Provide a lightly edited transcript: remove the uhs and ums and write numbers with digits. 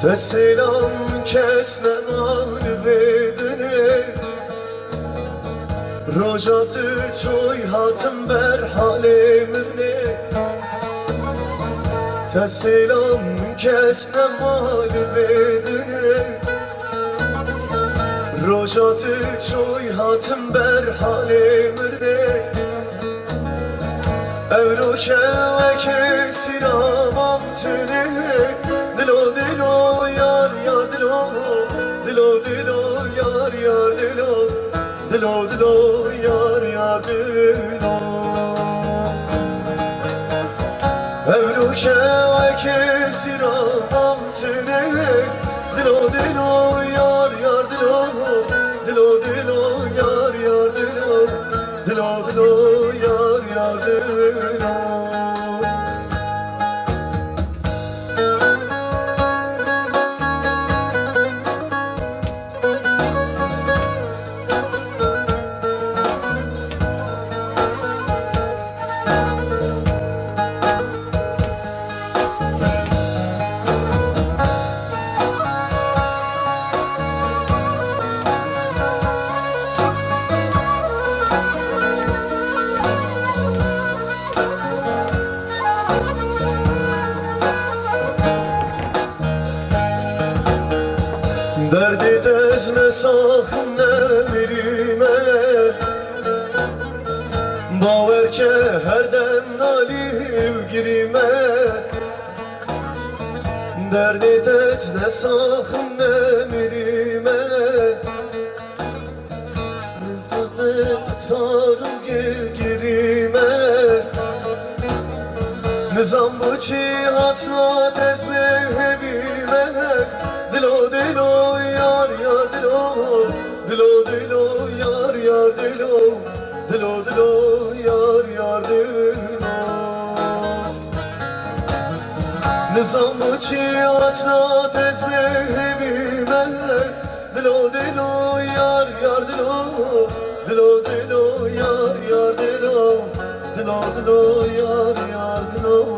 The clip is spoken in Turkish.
Te selam kesne mal bedene Rojatı çoy hatım ber halemine Te selam kesne mal bedene Rojatı çoy hatım ber halemine Evroke ve kesiramam tüne Dilo dilo yar yar dilo Dilo dilo yar yar dilo Dilo dilo yar yar dilo Evroke ve kesiramam tüne Dilo dilo yar yar dilo Dilo dilo yar yar dilo Dilo dilo yar yar dilo Derdi dezme sakın emirime Baver ke her dem naliv girime Derdi dezme sakın emirime Tutarım girime Nizam bu cihatla tezme hevime Dilo dilo yar yar dilo Dilo dilo yar yar dilo Dilo dilo yar yar dilo Nizam-ı cihatla tezme hevime Dilo dilo yar yar dilo Dilo dilo yar yar dilo Dilo dilo yar yar dilo